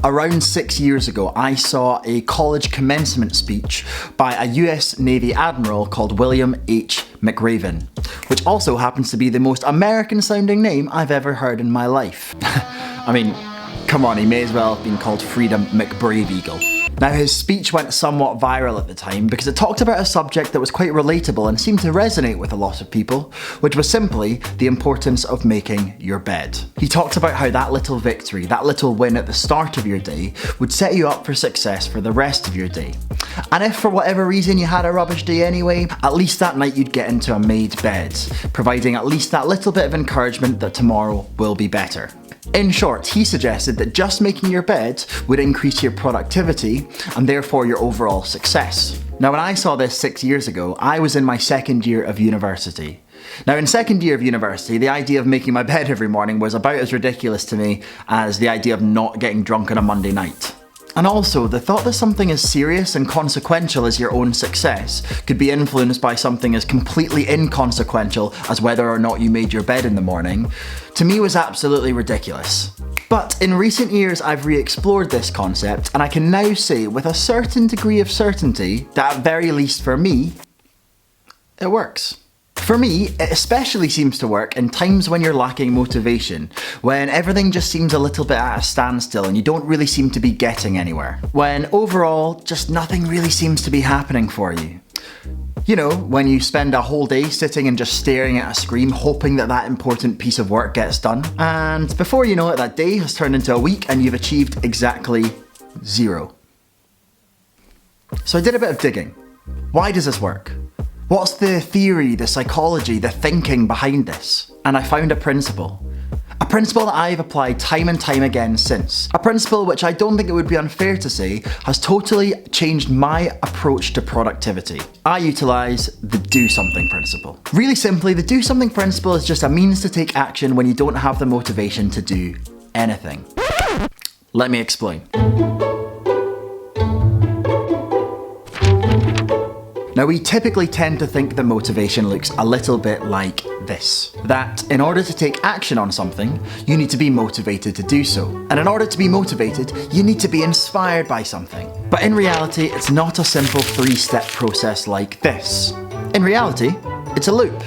Around 6 years ago, I saw a college commencement speech by a US Navy Admiral called William H. McRaven, which also happens to be the most American sounding name I've ever heard in my life. I mean, come on, he may as well have been called Freedom McBrave Eagle. Now, his speech went somewhat viral at the time because it talked about a subject that was quite relatable and seemed to resonate with a lot of people, which was simply the importance of making your bed. He talked about how that little victory, that little win at the start of your day, would set you up for success for the rest of your day. And if for whatever reason you had a rubbish day anyway, at least that night you'd get into a made bed, providing at least that little bit of encouragement that tomorrow will be better. In short, he suggested that just making your bed would increase your productivity and therefore your overall success. Now, when I saw this 6 years ago, I was in my second year of university. Now, in second year of university, the idea of making my bed every morning was about as ridiculous to me as the idea of not getting drunk on a Monday night. And also, the thought that something as serious and consequential as your own success could be influenced by something as completely inconsequential as whether or not you made your bed in the morning, to me was absolutely ridiculous. But in recent years, I've re-explored this concept, and I can now say with a certain degree of certainty that at very least for me, it works. For me, it especially seems to work in times when you're lacking motivation, when everything just seems a little bit at a standstill and you don't really seem to be getting anywhere. When overall, just nothing really seems to be happening for you. You know, when you spend a whole day sitting and just staring at a screen, hoping that that important piece of work gets done. And before you know it, that day has turned into a week and you've achieved exactly 0. So I did a bit of digging. Why does this work? What's the theory, the psychology, the thinking behind this? And I found a principle. A principle that I've applied time and time again since. A principle which I don't think it would be unfair to say has totally changed my approach to productivity. I utilise the do something principle. Really simply, the do something principle is just a means to take action when you don't have the motivation to do anything. Let me explain. Now, we typically tend to think that motivation looks a little bit like this. That in order to take action on something, you need to be motivated to do so. And in order to be motivated, you need to be inspired by something. But in reality, it's not a simple 3-step process like this. In reality, it's a loop.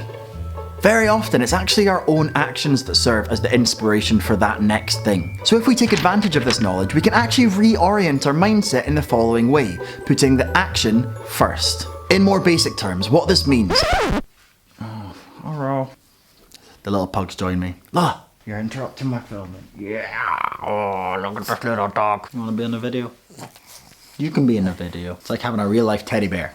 Very often, it's actually our own actions that serve as the inspiration for that next thing. So if we take advantage of this knowledge, we can actually reorient our mindset in the following way, putting the action first. In more basic terms, what this means... Oh, alright. The little pugs join me. Ah, you're interrupting my filming. Yeah, oh, look at this little dog. You wanna be in the video? You can be in the video. It's like having a real life teddy bear.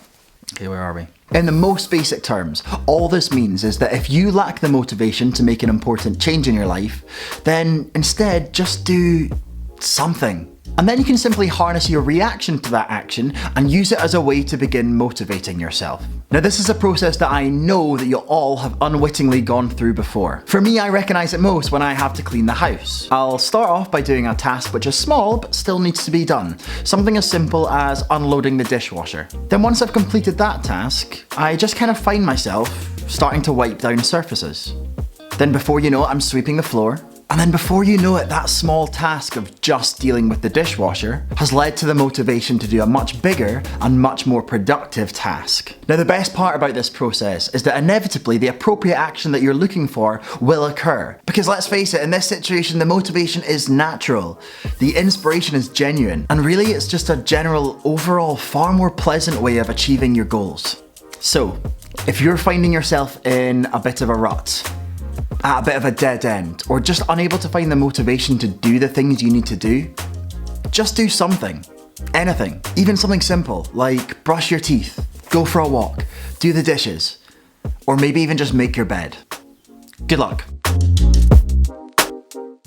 Okay, where are we? In the most basic terms, all this means is that if you lack the motivation to make an important change in your life, then instead just do something. And then you can simply harness your reaction to that action and use it as a way to begin motivating yourself. Now, this is a process that I know that you'll all have unwittingly gone through before. For me, I recognise it most when I have to clean the house. I'll start off by doing a task which is small but still needs to be done. Something as simple as unloading the dishwasher. Then once I've completed that task, I just kind of find myself starting to wipe down surfaces. Then before you know it, I'm sweeping the floor. And then before you know it, that small task of just dealing with the dishwasher has led to the motivation to do a much bigger and much more productive task. Now, the best part about this process is that inevitably the appropriate action that you're looking for will occur. Because let's face it, in this situation, the motivation is natural. The inspiration is genuine. And really, it's just a general, overall, far more pleasant way of achieving your goals. So, if you're finding yourself in a bit of a rut, at a bit of a dead end, or just unable to find the motivation to do the things you need to do, just do something. Anything. Even something simple, like brush your teeth, go for a walk, do the dishes, or maybe even just make your bed. Good luck.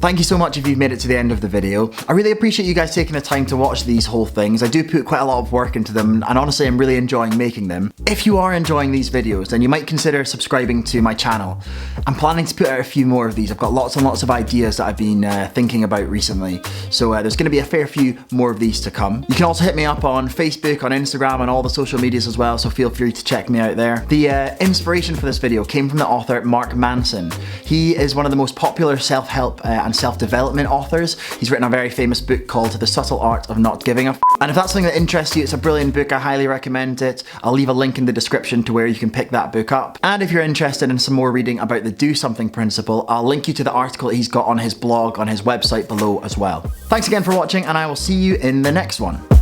Thank you so much if you've made it to the end of the video. I really appreciate you guys taking the time to watch these whole things. I do put quite a lot of work into them, and honestly, I'm really enjoying making them. If you are enjoying these videos, then you might consider subscribing to my channel. I'm planning to put out a few more of these. I've got lots and lots of ideas that I've been thinking about recently. So there's gonna be a fair few more of these to come. You can also hit me up on Facebook, on Instagram, and all the social medias as well, so feel free to check me out there. The inspiration for this video came from the author Mark Manson. He is one of the most popular self-help and and self-development authors. He's written a very famous book called The Subtle Art of Not Giving a F. And if that's something that interests you, it's a brilliant book. I highly recommend it. I'll leave a link in the description to where you can pick that book up. And if you're interested in some more reading about the do something principle, I'll link you to the article he's got on his blog, on his website below as well. Thanks again for watching, and I will see you in the next one.